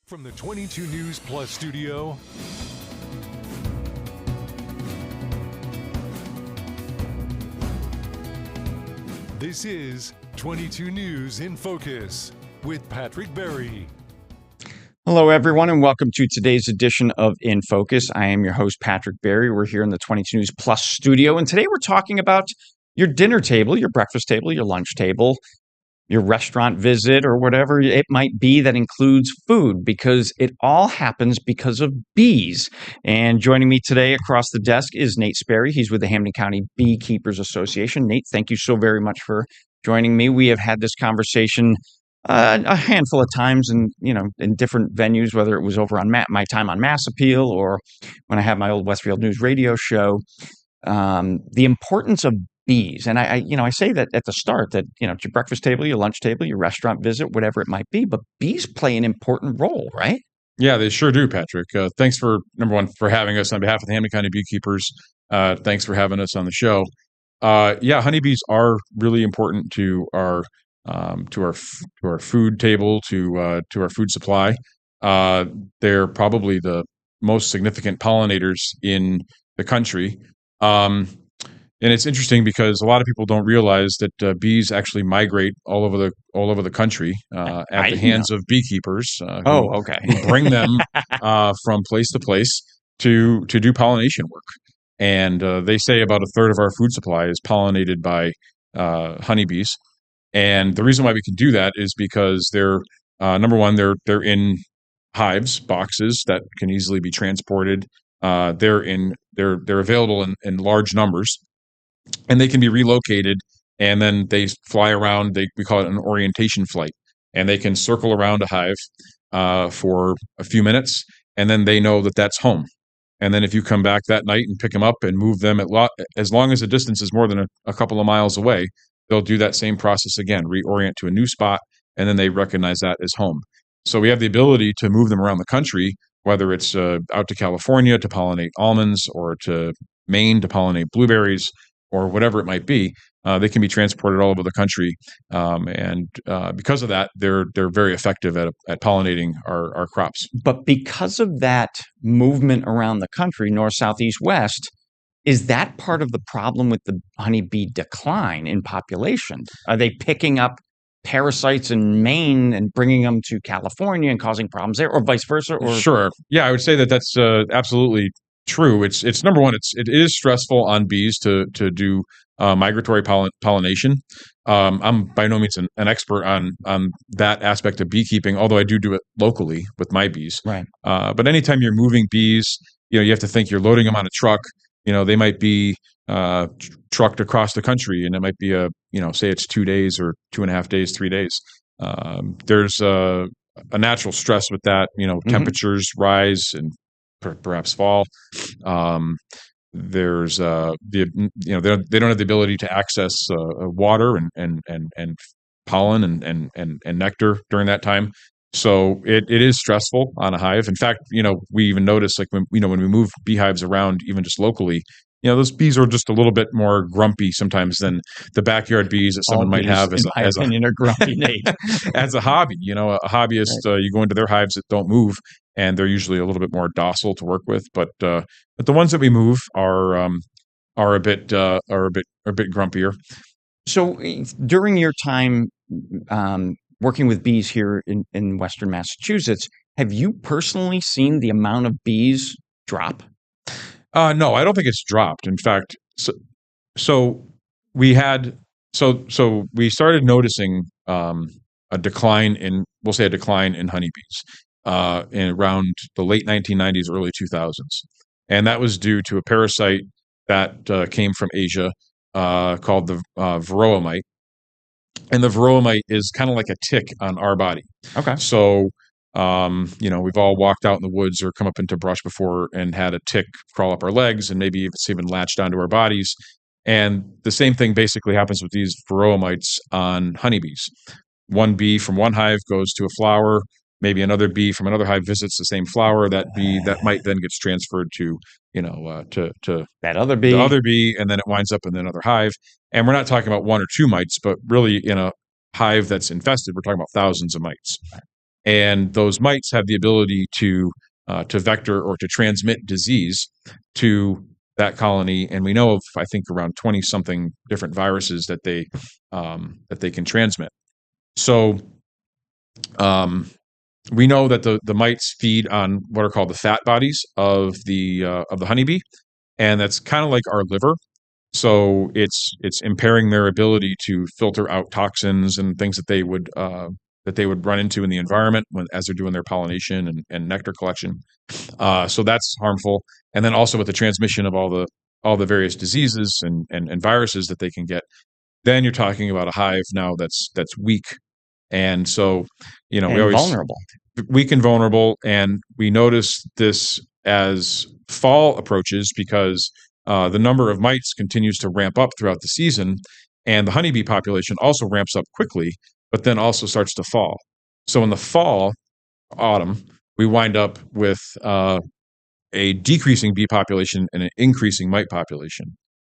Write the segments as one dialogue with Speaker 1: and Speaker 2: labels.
Speaker 1: From the 22 News Plus studio, this is 22 News in Focus with Patrick Berry.
Speaker 2: Hello, everyone, and welcome to today's edition of In Focus. I am your host, Patrick Berry. We're here in the 22 News Plus studio, and today we're talking about your dinner table, your breakfast table, your lunch table, your restaurant visit, or whatever it might be that includes food, because it all happens because of bees. And joining me today across the desk is Nate Sperry. He's with the Hampden County Beekeepers Association. Nate, thank you so very much for joining me. We have had this conversation a handful of times in different venues, whether it was over on my time on Mass Appeal or when I had my old Westfield News radio show. The importance of bees. And I say that at the start that, it's your breakfast table, your lunch table, your restaurant visit, whatever it might be, but bees play an important role, right?
Speaker 3: Yeah, they sure do, Patrick. Thanks for, number one, for having us on behalf of the Hampden County Beekeepers. Thanks for having us on the show. Honeybees are really important to our food table, to our food supply. They're probably the most significant pollinators in the country. And it's interesting because a lot of people don't realize that bees actually migrate all over the country at the hands of beekeepers. Who bring them from place to place to do pollination work. And they say about a third of our food supply is pollinated by honeybees. And the reason why we can do that is because they're number one, they're in hives, boxes that can easily be transported. They're available in large numbers. And they can be relocated, and then they fly around. We call it an orientation flight, and they can circle around a hive for a few minutes, and then they know that that's home. And then if you come back that night and pick them up and move them as long as the distance is more than a couple of miles away, they'll do that same process again, reorient to a new spot, and then they recognize that as home. So we have the ability to move them around the country, whether it's out to California to pollinate almonds or to Maine to pollinate blueberries, or whatever it might be. They can be transported all over the country, and because of that, they're very effective at pollinating our crops.
Speaker 2: But because of that movement around the country, north, south, east, west, is that part of the problem with the honeybee decline in population? Are they picking up parasites in Maine and bringing them to California and causing problems there, or vice versa? Or
Speaker 3: Sure, yeah, I would say that's absolutely true. It's number one. It is stressful on bees to do migratory pollination. I'm by no means an expert on that aspect of beekeeping, although I do it locally with my bees.
Speaker 2: Right.
Speaker 3: But anytime you're moving bees, you have to think you're loading them on a truck. They might be trucked across the country, and it might be say it's 2 days or 2.5 days, 3 days. There's a natural stress with that. Temperatures rise and perhaps fall. There's they don't have the ability to access water and pollen and nectar during that time. So it is stressful on a hive. In fact, we even notice, like, when we move beehives around, even just locally, those bees are just a little bit more grumpy sometimes than the backyard bees that someone might have as
Speaker 2: a grumpy, Nate.
Speaker 3: As a hobby. A hobbyist, right. You go into their hives that don't move, and they're usually a little bit more docile to work with. But the ones that we move are a bit grumpier.
Speaker 2: So during your time working with bees here in Western Massachusetts, have you personally seen the amount of bees drop?
Speaker 3: No, I don't think it's dropped. In fact, so we started noticing a decline in honeybees in around the late 1990s, early 2000s, and that was due to a parasite that came from Asia called the varroa mite. And the varroa mite is kind of like a tick on our body.
Speaker 2: Okay.
Speaker 3: So, we've all walked out in the woods or come up into brush before and had a tick crawl up our legs, and maybe it's even latched onto our bodies. And the same thing basically happens with these varroa mites on honeybees. One bee from one hive goes to a flower. Maybe another bee from another hive visits the same flower. That bee, that mite then gets transferred to
Speaker 2: that other bee,
Speaker 3: the other bee, and then it winds up in another hive. And we're not talking about one or two mites, but really in a hive that's infested, we're talking about thousands of mites. and those mites have the ability to vector or to transmit disease to that colony. And we know of, I think, around 20 something different viruses that they can transmit. So we know that the mites feed on what are called the fat bodies of the honeybee, and that's kind of like our liver. So it's impairing their ability to filter out toxins and things that they would run into in the environment as they're doing their pollination and nectar collection. So that's harmful. And then also with the transmission of all the various diseases and viruses that they can get, then you're talking about a hive now that's weak. And so, we always
Speaker 2: vulnerable.
Speaker 3: Weak and vulnerable. And we notice this as fall approaches because the number of mites continues to ramp up throughout the season, and the honeybee population also ramps up quickly, but then also starts to fall. So in the fall, autumn, we wind up with a decreasing bee population and an increasing mite population.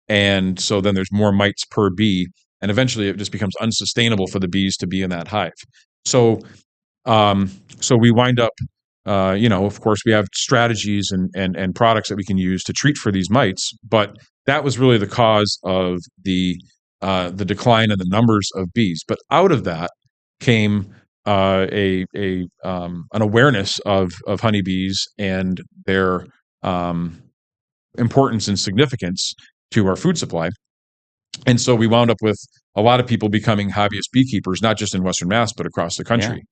Speaker 3: And so then there's more mites per bee, and eventually it just becomes unsustainable for the bees to be in that hive. So we wind up, of course, we have strategies and products that we can use to treat for these mites, but that was really the cause of the decline in the numbers of bees. But out of that came an awareness of honeybees and their importance and significance to our food supply. And so we wound up with a lot of people becoming hobbyist beekeepers, not just in Western Mass, but across the country. Yeah.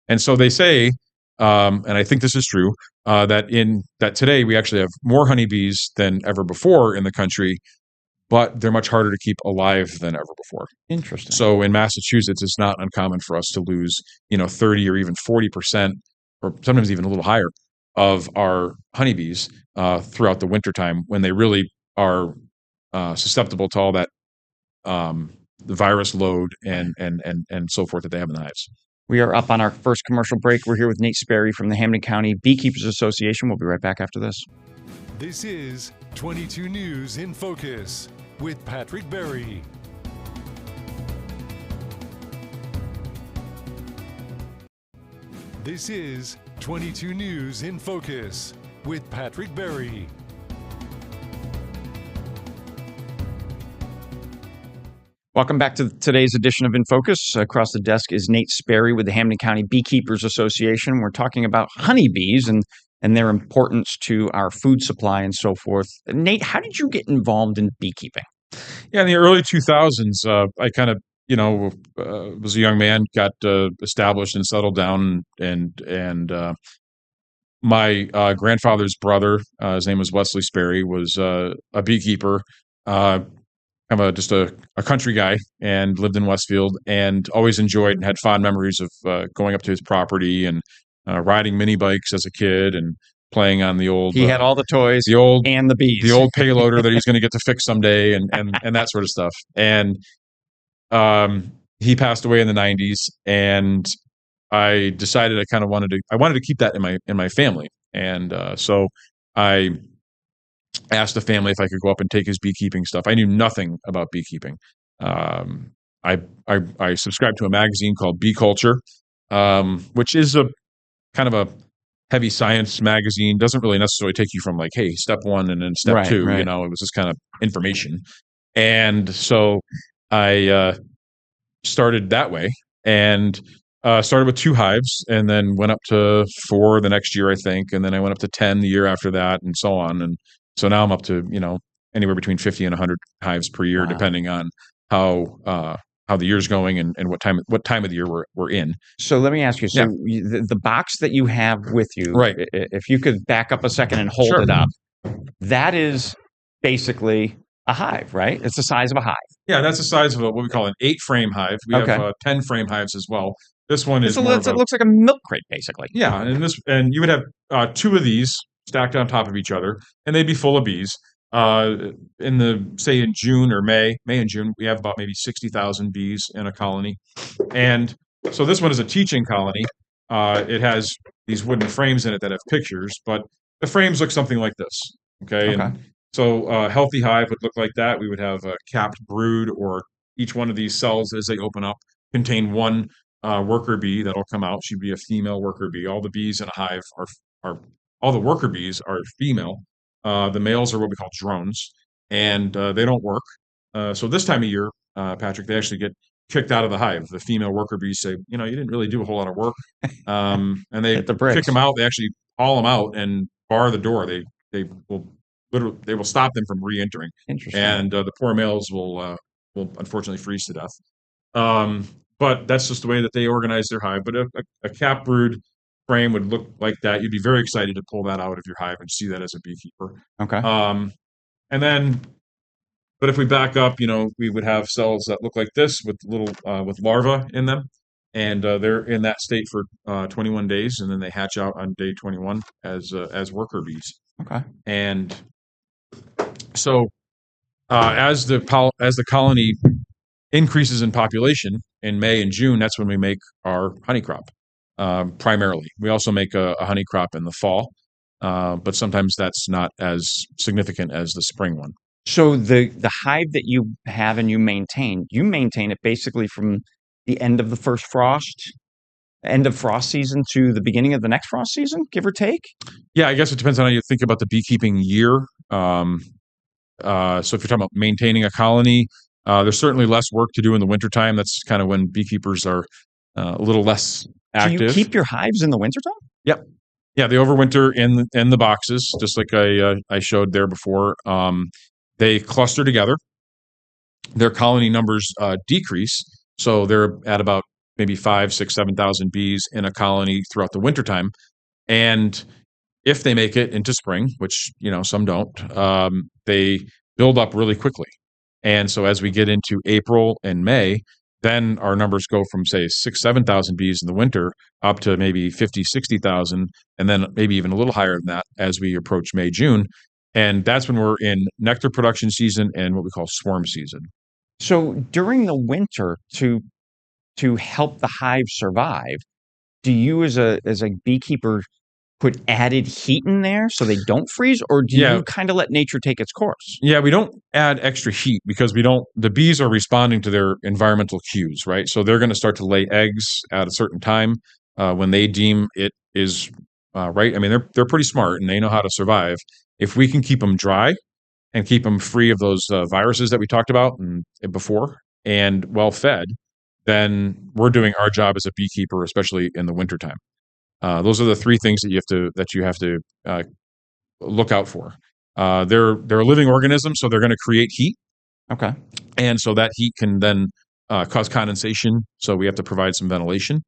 Speaker 3: And so they say, and I think this is true, that today we actually have more honeybees than ever before in the country, but they're much harder to keep alive than ever before.
Speaker 2: Interesting.
Speaker 3: So in Massachusetts, it's not uncommon for us to lose, 30 or even 40%, or sometimes even a little higher, of our honeybees throughout the wintertime when they really are susceptible to all that the virus load and so forth that they have in the hives.
Speaker 2: We are up on our first commercial break. We're here with Nate Sperry from the Hampden County Beekeepers Association. We'll be right back after this.
Speaker 1: This is 22 News in Focus with Patrick Berry. This is 22 News in Focus with Patrick Berry.
Speaker 2: Welcome back to today's edition of InFocus. Across the desk is Nate Sperry with the Hampden County Beekeepers Association. We're talking about honeybees and their importance to our food supply and so forth. Nate, how did you get involved in beekeeping?
Speaker 3: Yeah, in the early 2000s, I kind of, was a young man, got established and settled down, and my grandfather's brother, his name was Wesley Sperry, was a beekeeper. I'm just a country guy and lived in Westfield and always enjoyed and had fond memories of going up to his property and riding mini bikes as a kid and playing on the old.
Speaker 2: He had all the toys, and the bees,
Speaker 3: the old payloader that he's going to get to fix someday, and that sort of stuff. And he passed away in the 90s, and I decided I wanted to keep that in my family, and so I asked the family if I could go up and take his beekeeping stuff. I knew nothing about beekeeping. I subscribed to a magazine called Bee Culture, which is a kind of a heavy science magazine. Doesn't really necessarily take you from like, hey, step one and then step two. Right. It was just kind of information. And so I started that way and started with 2 hives and then went up to 4 the next year, I think. And then I went up to 10 the year after that and so on. And so now I'm up to, anywhere between 50 and 100 hives per year, depending on how the year's going and what time of the year we're in.
Speaker 2: So let me ask you, the box that you have with you,
Speaker 3: right?
Speaker 2: If you could back up a second and hold it up, that is basically a hive, right? It's the size of a hive.
Speaker 3: Yeah, that's the size of what we call an 8-frame hive. We have 10-frame hives as well. This one is
Speaker 2: it looks like a milk crate, basically.
Speaker 3: Yeah, and you would have 2 of these stacked on top of each other, and they'd be full of bees. In June or May and June, we have about maybe 60,000 bees in a colony. And so this one is a teaching colony. It has these wooden frames in it that have pictures, but the frames look something like this. Okay. And so a healthy hive would look like that. We would have a capped brood, or each one of these cells as they open up contain one worker bee that'll come out. She'd be a female worker bee. All the bees in a hive are all the worker bees are female. The males are what we call drones, and they don't work. So this time of year, Patrick, they actually get kicked out of the hive. The female worker bees say, you didn't really do a whole lot of work, and they
Speaker 2: Hit the
Speaker 3: kick
Speaker 2: bricks.
Speaker 3: them out. They actually haul them out and bar the door. They will literally they will stop them from re-entering,
Speaker 2: Interesting.
Speaker 3: and the poor males will unfortunately freeze to death. But that's just the way that they organize their hive. But a cap brood frame would look like that. You'd be very excited to pull that out of your hive and see that as a beekeeper.
Speaker 2: Okay.
Speaker 3: And then, but if we back up, we would have cells that look like this with little with larvae in them, and they're in that state for 21 days, and then they hatch out on day 21 as worker bees.
Speaker 2: Okay.
Speaker 3: And so as the colony increases in population in May and June, that's when we make our honey crop. Primarily, we also make a honey crop in the fall, but sometimes that's not as significant as the spring one.
Speaker 2: So the hive that you have and you maintain it basically from the end of the end of frost season to the beginning of the next frost season, give or take?
Speaker 3: Yeah, I guess it depends on how you think about the beekeeping year. So if you're talking about maintaining a colony, there's certainly less work to do in the wintertime. That's kind of when beekeepers are a little less active.
Speaker 2: Do you keep your hives in the wintertime?
Speaker 3: Yep. Yeah, they overwinter in the boxes, just like I showed there before. They cluster together. Their colony numbers decrease, so they're at about maybe 5, 6, 7,000 bees in a colony throughout the wintertime. And if they make it into spring, which some don't, they build up really quickly. And so as we get into April and May, then our numbers go from, say, 6,000, 7,000 bees in the winter up to maybe 50,000, 60,000, and then maybe even a little higher than that as we approach May, June. And that's when we're in nectar production season and what we call swarm season.
Speaker 2: So during the winter, to help the hive survive, do you as a beekeeper put added heat in there so they don't freeze, or do you kind of let nature take its course?
Speaker 3: Yeah, we don't add extra heat because the bees are responding to their environmental cues, right? So they're going to start to lay eggs at a certain time when they deem it is right. I mean, they're pretty smart and they know how to survive. If we can keep them dry and keep them free of those viruses that we talked about before and well fed, then we're doing our job as a beekeeper, especially in the wintertime. Those are the three things that you have to look out for. They're a living organism, so they're going to create heat.
Speaker 2: Okay.
Speaker 3: And so that heat can then cause condensation. So we have to provide some ventilation.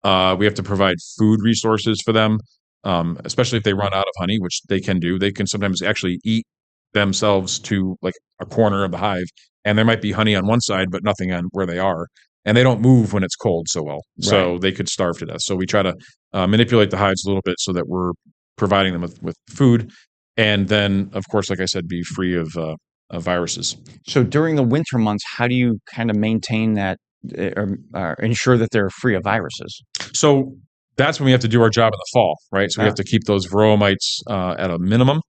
Speaker 3: We have to provide food resources for them, especially if they run out of honey, which they can do. They can sometimes actually eat themselves to like a corner of the hive, and there might be honey on one side, but nothing on where they are. And they don't move when it's cold so well. So they could starve to death. So we try to manipulate the hives a little bit so that we're providing them with food. And then, of course, like I said, be free of viruses.
Speaker 2: So during the winter months, how do you kind of maintain that or ensure that they're free of viruses?
Speaker 3: So that's when we have to do our job in the fall, right? So we have to keep those varroa at a minimum,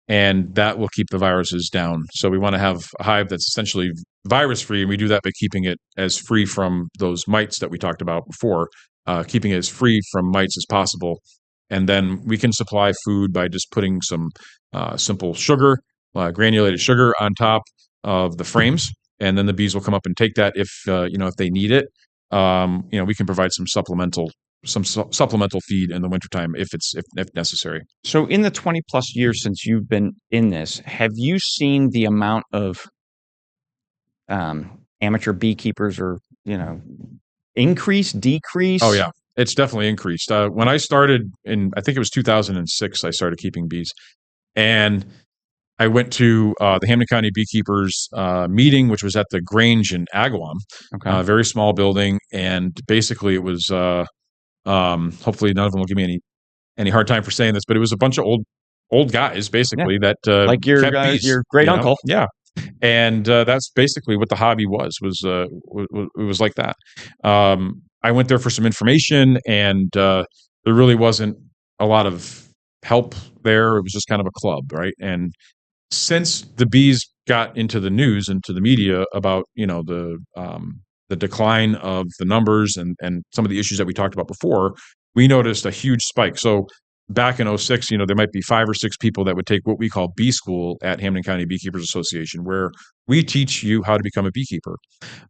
Speaker 3: and that will keep the viruses down. So we want to have a hive that's essentially virus-free, and we do that by keeping it as free from those mites that we talked about before, keeping it as free from mites as possible. And then we can supply food by just putting some simple sugar, granulated sugar on top of the frames, and then the bees will come up and take that if they need it. We can provide some supplemental feed in the wintertime if necessary.
Speaker 2: So in the 20 plus years since you've been in this, have you seen the amount of amateur beekeepers or increase, decrease?
Speaker 3: Oh yeah, it's definitely increased. When I started I think it was 2006, I started keeping bees, and I went to the Hampden County Beekeepers meeting, which was at the Grange in Agawam, a very small building, and basically it was hopefully none of them will give me any hard time for saying this, but it was a bunch of old guys basically that
Speaker 2: like your great uncle.
Speaker 3: Yeah. And that's basically what the hobby was it was like that. I went there for some information, and there really wasn't a lot of help there. It was just kind of a club, right? And since the bees got into the news and to the media about the the decline of the numbers and some of the issues that we talked about before, we noticed a huge spike. So back in 06, there might be 5 or 6 people that would take what we call bee school at Hampden County Beekeepers Association, where we teach you how to become a beekeeper.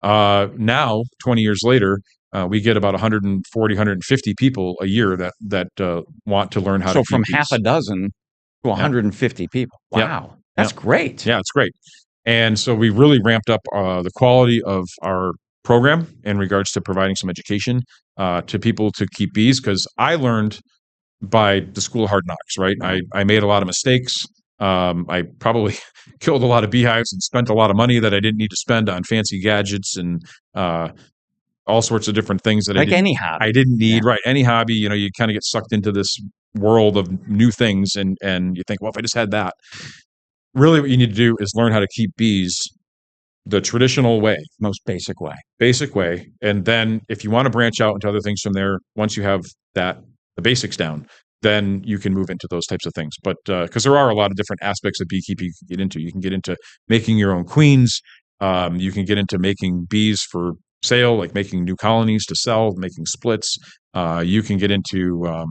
Speaker 3: Now, 20 years later, we get about 140, 150 people a year that want to learn how to keep
Speaker 2: from
Speaker 3: bees.
Speaker 2: half a dozen to 150 people. Wow. That's great.
Speaker 3: Yeah, it's great. And so we really ramped up the quality of our program in regards to providing some education to people to keep bees, because I learned by the school of hard knocks, right? I made a lot of mistakes. I probably killed a lot of beehives and spent a lot of money that I didn't need to spend on fancy gadgets and all sorts of different things that
Speaker 2: any hobby.
Speaker 3: I didn't need. Right. Any hobby, you kind of get sucked into this world of new things and you think, well, if I just had that. Really what you need to do is learn how to keep bees the traditional way.
Speaker 2: Most basic way.
Speaker 3: Basic way. And then if you want to branch out into other things from there, once you have the basics down, then you can move into those types of things. But because there are a lot of different aspects of beekeeping you can get into. You can get into making your own queens. You can get into making bees for sale, like making new colonies to sell, making splits. You can get into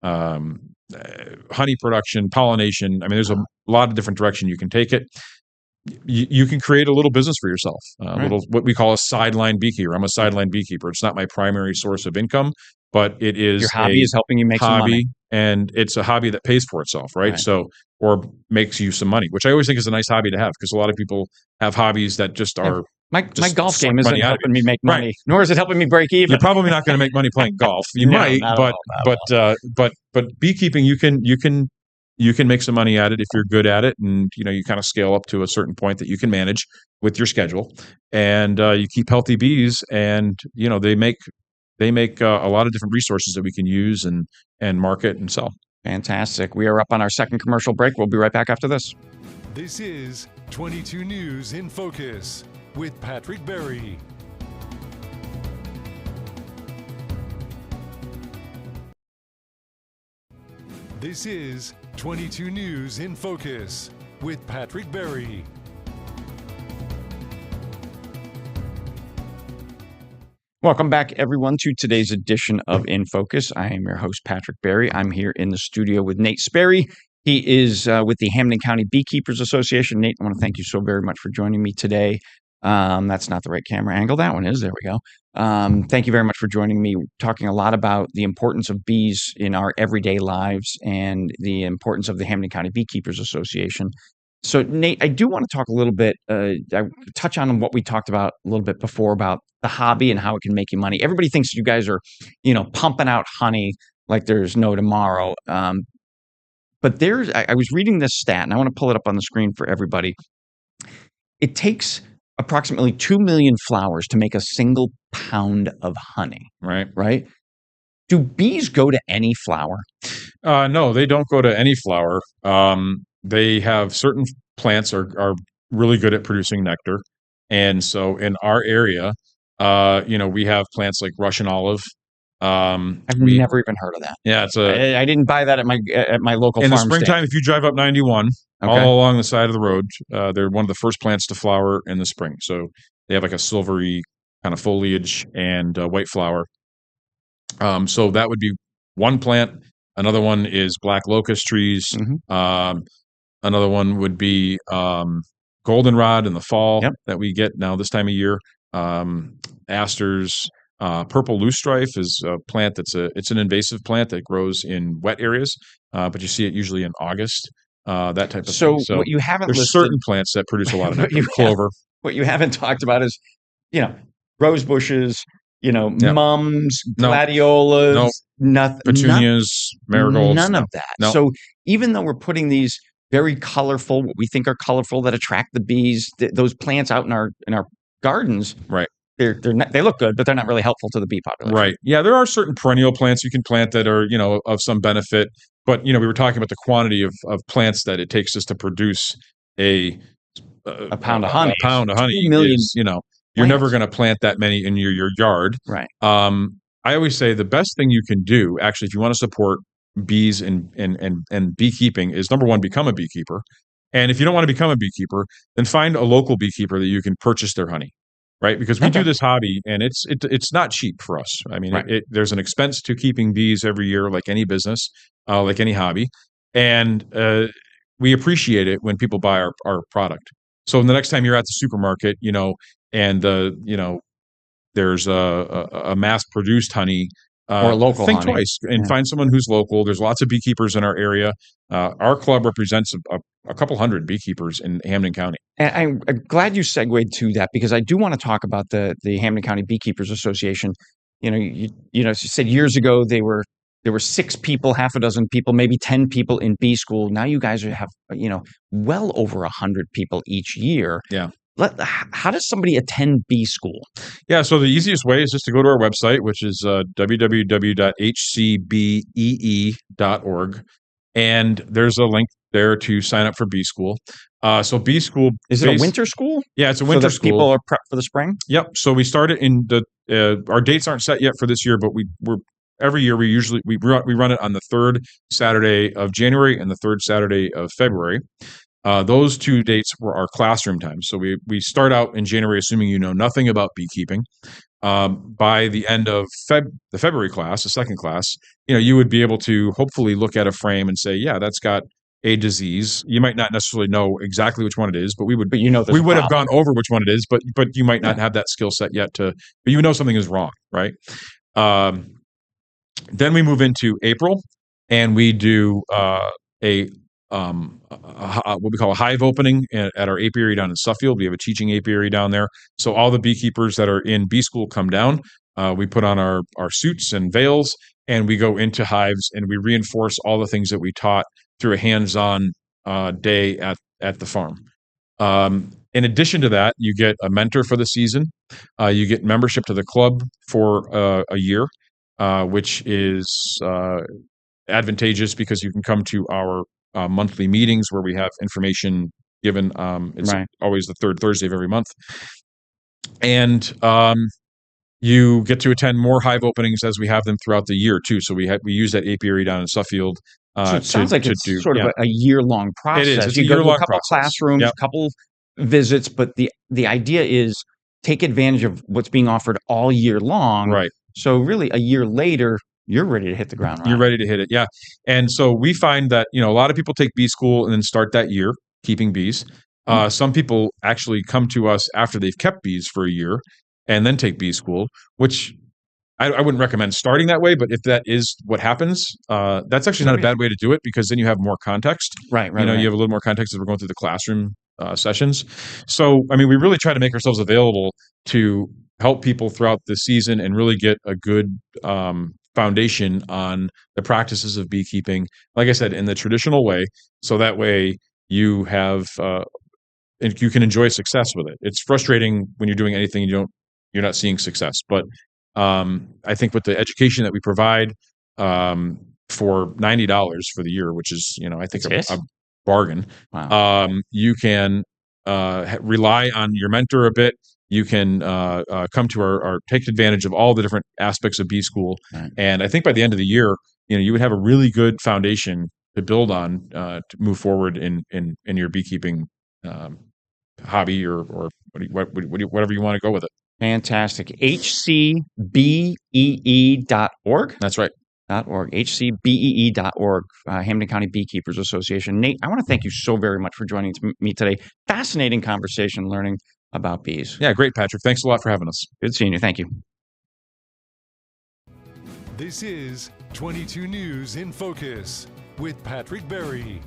Speaker 3: honey production, pollination. I mean, there's a lot of different direction you can take it. You can create a little business for yourself, little what we call a sideline beekeeper. I'm a sideline beekeeper. It's not my primary source of income, but it is
Speaker 2: your hobby is helping you make some money,
Speaker 3: and it's a hobby that pays for itself, right? So, or makes you some money, which I always think is a nice hobby to have, because a lot of people have hobbies that just are.
Speaker 2: My golf game isn't helping me make money, nor is it helping me break even.
Speaker 3: You're probably not going to make money playing golf. You might, but beekeeping, you can make some money at it if you're good at it, and you kind of scale up to a certain point that you can manage with your schedule, and you keep healthy bees, and they make a lot of different resources that we can use and market and sell.
Speaker 2: Fantastic. We are up on our second commercial break. We'll be right back after this.
Speaker 1: This is 22 News in Focus with Patrick Berry. This is 22 News in Focus with Patrick Berry.
Speaker 2: Welcome back, everyone, to today's edition of In Focus. I am your host, Patrick Berry. I'm here in the studio with Nate Sperry. He is with the Hampden County Beekeepers Association. Nate, I want to thank you so very much for joining me today. That's not the right camera angle. That one is. There we go. Thank you very much for joining me. We're talking a lot about the importance of bees in our everyday lives and the importance of the Hampden County Beekeepers Association. So, Nate, I do want to talk a little bit, touch on what we talked about a little bit before about the hobby and how it can make you money. Everybody thinks you guys are, pumping out honey like there's no tomorrow. But I was reading this stat, and I want to pull it up on the screen for everybody. It takes approximately 2 million flowers to make a single pound of honey. Right? Do bees go to any flower?
Speaker 3: No, they don't go to any flower. They have certain plants are really good at producing nectar. And so in our area, we have plants like Russian olive.
Speaker 2: I've never even heard of that.
Speaker 3: Yeah,
Speaker 2: I didn't buy that at my local farm
Speaker 3: in the springtime. If you drive up 91, all along the side of the road, they're one of the first plants to flower in the spring. So they have like a silvery kind of foliage and white flower. So that would be one plant. Another one is black locust trees.
Speaker 2: Mm-hmm.
Speaker 3: Another one would be goldenrod in the fall that we get now this time of year. Asters. Purple loosestrife is a plant it's an invasive plant that grows in wet areas, but you see it usually in August, that type of thing. So
Speaker 2: what you haven't
Speaker 3: there's
Speaker 2: listed,
Speaker 3: certain plants that produce a lot of nectar. Clover.
Speaker 2: What you haven't talked about is, rose bushes, mums, gladiolas, nothing,
Speaker 3: petunias, marigolds.
Speaker 2: None of that. No. So even though we're putting these very colorful, what we think are colorful that attract the bees, those plants out in our gardens,
Speaker 3: right?
Speaker 2: They look good, but they're not really helpful to the bee population.
Speaker 3: Right. Yeah, there are certain perennial plants you can plant that are, of some benefit. But, we were talking about the quantity of plants that it takes just to produce a
Speaker 2: pound of honey.
Speaker 3: A pound of honey
Speaker 2: 2 million
Speaker 3: is, you're never going to plant that many in your yard.
Speaker 2: Right.
Speaker 3: I always say the best thing you can do, actually, if you want to support bees and beekeeping, is number one, become a beekeeper. And if you don't want to become a beekeeper, then find a local beekeeper that you can purchase their honey. right? Because we
Speaker 2: Okay.
Speaker 3: do this hobby, and it's not cheap for us. I mean,
Speaker 2: Right.
Speaker 3: there's an expense to keeping bees every year, like any business, like any hobby, and we appreciate it when people buy our product. So the next time you're at the supermarket, and there's a mass-produced honey,
Speaker 2: Or a local
Speaker 3: think
Speaker 2: honey.
Speaker 3: twice and
Speaker 2: Yeah.
Speaker 3: find someone who's local. There's lots of beekeepers in our area. Our club represents a couple hundred beekeepers in Hampden County.
Speaker 2: And I'm glad you segued to that, because I do want to talk about the Hampden County Beekeepers Association. You said years ago there were 6 people, half a dozen people, maybe 10 people in bee school. Now you guys have well over 100 people each year.
Speaker 3: Yeah.
Speaker 2: How does somebody attend bee school?
Speaker 3: Yeah, so the easiest way is just to go to our website, which is www.hcbee.org, and there's a link there to sign up for bee school. So bee school
Speaker 2: Is it a winter school?
Speaker 3: Yeah, it's a winter
Speaker 2: so that
Speaker 3: school.
Speaker 2: People are prepped for the spring.
Speaker 3: Yep. So we started in our dates aren't set yet for this year, but we're every year we run it on the 3rd Saturday of January and the 3rd Saturday of February. Those 2 dates were our classroom times. So we start out in January, assuming you know nothing about beekeeping. By the end of the February class, the second class, you would be able to hopefully look at a frame and say, yeah, that's got a disease. You might not necessarily know exactly which one it is, but we would have gone over which one it is, but you might not have that skill set yet but you know something is wrong, right? Then we move into April, and we do what we call a hive opening at our apiary down in Suffield. We have a teaching apiary down there. So all the beekeepers that are in bee school come down. We put on our suits and veils, and we go into hives, and we reinforce all the things that we taught through a hands-on day at the farm. In addition to that, you get a mentor for the season. You get membership to the club for a year, which is advantageous because you can come to our monthly meetings where we have information given. It's always the 3rd Thursday of every month. And you get to attend more hive openings as we have them throughout the year too. So we use that apiary down in Suffield.
Speaker 2: So it sounds like it's sort of a year-long process.
Speaker 3: It is. It's
Speaker 2: you
Speaker 3: a
Speaker 2: go to
Speaker 3: year-long
Speaker 2: a couple
Speaker 3: process.
Speaker 2: classrooms, a couple visits, but the idea is take advantage of what's being offered all year long.
Speaker 3: Right.
Speaker 2: So really, a year later, you're ready to hit the ground running.
Speaker 3: You're ready to hit it, yeah. And so we find that a lot of people take bee school and then start that year keeping bees. Some people actually come to us after they've kept bees for a year and then take bee school, which I wouldn't recommend starting that way. But if that is what happens, that's actually not a bad way to do it, because then you have more context.
Speaker 2: Right.
Speaker 3: You have a little more context as we're going through the classroom sessions. So, I mean, we really try to make ourselves available to help people throughout the season and really get a good foundation on the practices of beekeeping, like I said, in the traditional way, so that way you have and you can enjoy success with it. It's frustrating when you're doing anything and you're not seeing success, but I think with the education that we provide for $90 for the year, which is I think a bargain.
Speaker 2: Wow.
Speaker 3: You can rely on your mentor a bit. You can come to our take advantage of all the different aspects of bee school.
Speaker 2: Right.
Speaker 3: And I think by the end of the year, you would have a really good foundation to build on to move forward in your beekeeping hobby or whatever you want to go with it.
Speaker 2: Fantastic. HCBEE.org.
Speaker 3: That's right.
Speaker 2: .org, HCBEE.org, Hampden County Beekeepers Association. Nate, I want to thank you so very much for joining me today. Fascinating conversation, learning about bees.
Speaker 3: Yeah, great, Patrick. Thanks a lot for having us.
Speaker 2: Good seeing you. Thank you.
Speaker 1: This is 22 News in Focus with Patrick Berry.